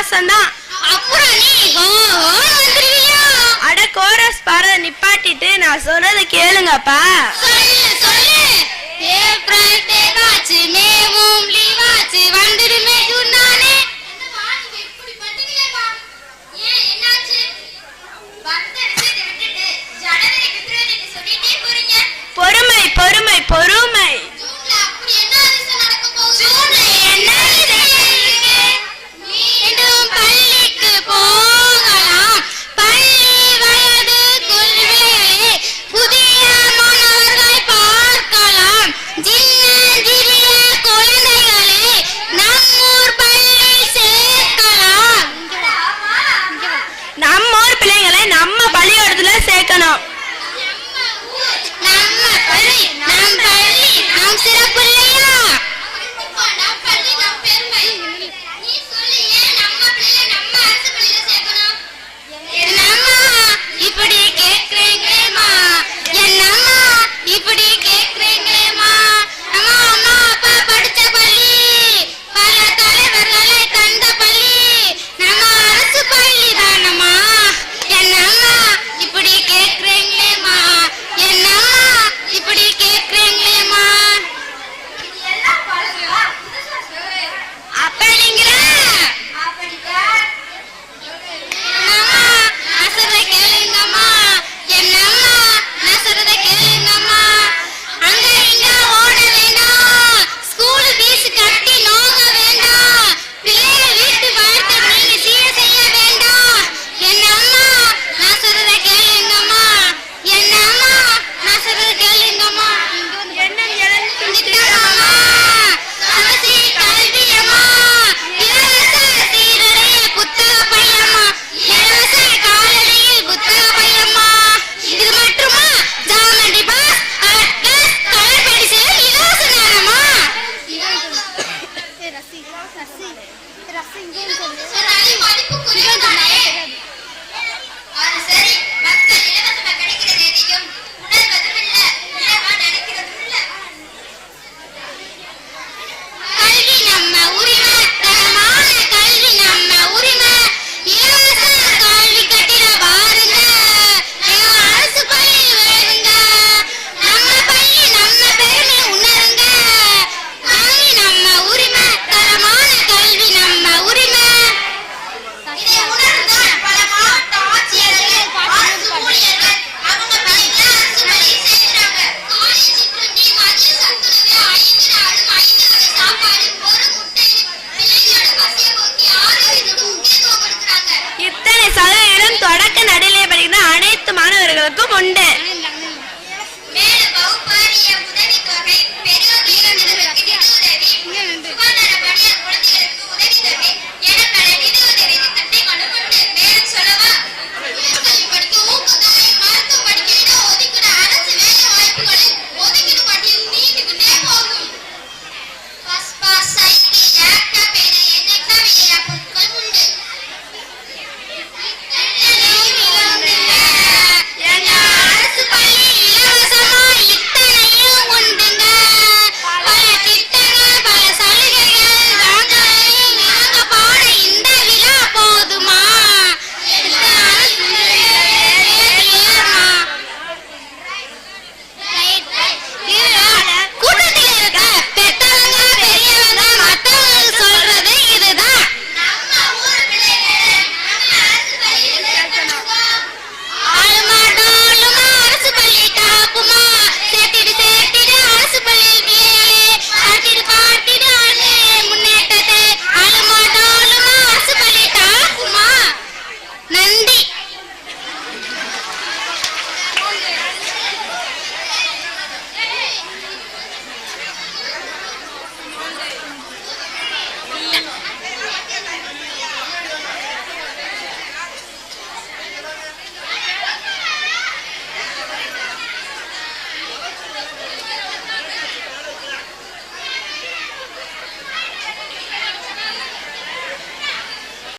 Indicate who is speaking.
Speaker 1: மாசம்தான்.
Speaker 2: அப்புறம் நீ வந்துருவியா?
Speaker 1: அட கோரஸ் பாரு நிப்பாட்டிட்டு நான் சொல்றத கேளுங்கப்பா.
Speaker 2: சொல்லு சொல்லு. ஏப்ரல் தேவாச்சு மேவும் லீவாச்சு வந்துடுமே ஜூன்னானே. எப்படி பண்றீங்களா? ஏன் என்னாச்சு? வந்தது விட்டுட்டு ஜனவரி பிப்ரவரி சொல்லிட்டே போறீங்க.
Speaker 1: பொறுமை பொறுமை பொறுமை.
Speaker 2: ஜூன்ல அப்படி என்ன அதிசயம் நடக்க போகுது? ஜூன்ல என்ன இருக்கு? மீண்டும் பள்ளிக்கு போகலாம். பள்ளி வயது குழந்தைகளே புதிய மாணவர்களை பார்க்கலாம். சின்னஞ்சிறிய குழந்தைகளே நம்மூர் பள்ளி சேர்க்கலாம்.
Speaker 1: நம்மூர் பிள்ளைங்களை நம்ம பள்ளிக்கூடத்துல சேர்க்கணும்.
Speaker 2: நம்ம பள்ளி நம் சிறப்பு இல்லையா? நம் பள்ளி நம் பெருமை. நீ சொல்லு, ஏன் நம்ம பிள்ளை நம்ம அரசு பள்ளியில சேர்க்கணும்? என்னம்மா இப்படி கேக்குறீங்களேம்மா? என்னம்மா இப்படி கேக்குறீங்களேம்மா? அம்மா அம்மா அப்பா படிச்ச பள்ளி, பல தலைவர்களை தந்த பள்ளி நம்ம அரசு பள்ளி தானம்மா. என்னம்மா இப்படி கேக்குறீங்களேம்மா? என்னம்மா இப்படி கேக்குறீங்களேம்மா? அப்படிங்கிற என்னம்மா நான் சொல்றத கேளுங்கம்மா. என்னம்மா நான் சொல்றத கேளுங்கம்மா. அங்க இங்க ஓட வேண்டாம். ஸ்கூல் ஃபீஸ் கட்டி நோங்க வேண்டாம். பிள்ளைகள் வீட்டு வாழ்க்கை நீங்க சீர செய்ய வேண்டாம். என்னம்மா நான் சொல்றத கேளுங்கம்மா. என்னம்மா நான் சொல்றத கேளுங்கம்மா. திட்டமாம்மா, சமசி கல்வியம்மா, இலவச சீருடைய புத்தக பையம்மா, இலவச காலணியில் புத்தக பையம்மா. இது மட்டுமா? Geometry box, atlas, colour pencil இலவச தானம்மா. சொன்னாலே மதிப்பு குறையுதானே? அது சரி, மக்கள் இலவசமா கிடைக்கிறது எதையும் உணர்வதும் இல்ல, இல்லவா நினைக்கிறதும் இல்ல. கல்வி நம்ம உரிமை, தரமான கல்வி நம்ம உரிமை. இலவச கல்வி கட்டிட பாருங்க, எங்க அரசு பள்ளி வேறுங்க. நம்ம பள்ளி நம்ம பெருமை உணருங்க. கல்வி நம்ம உரிமை, தரமான கல்வி நம்ம உரிமை. இதை உணர்ந்துதான் பல மாவட்ட ஆட்சியர்கள், அரசு ஊழியர்கள் அவங்க பள்ளிகளை அரசு பள்ளியில் சேர்க்கிறாங்க. காலை சிற்றுண்டி, மதிய சத்துணவு, 5 நாளும் 5 வகை சாப்பாடு, ஒரு முட்டை, பிள்ளைகளோட பசியை போக்கி ஆரோக்கியத்துக்கு முக்கியத்துவம் கொடுக்குறாங்க.
Speaker 1: இத்தனை சதவீதம் தொடக்க நடுநிலை படிக்கிற அனைத்து மாணவர்களுக்கும் உண்டு.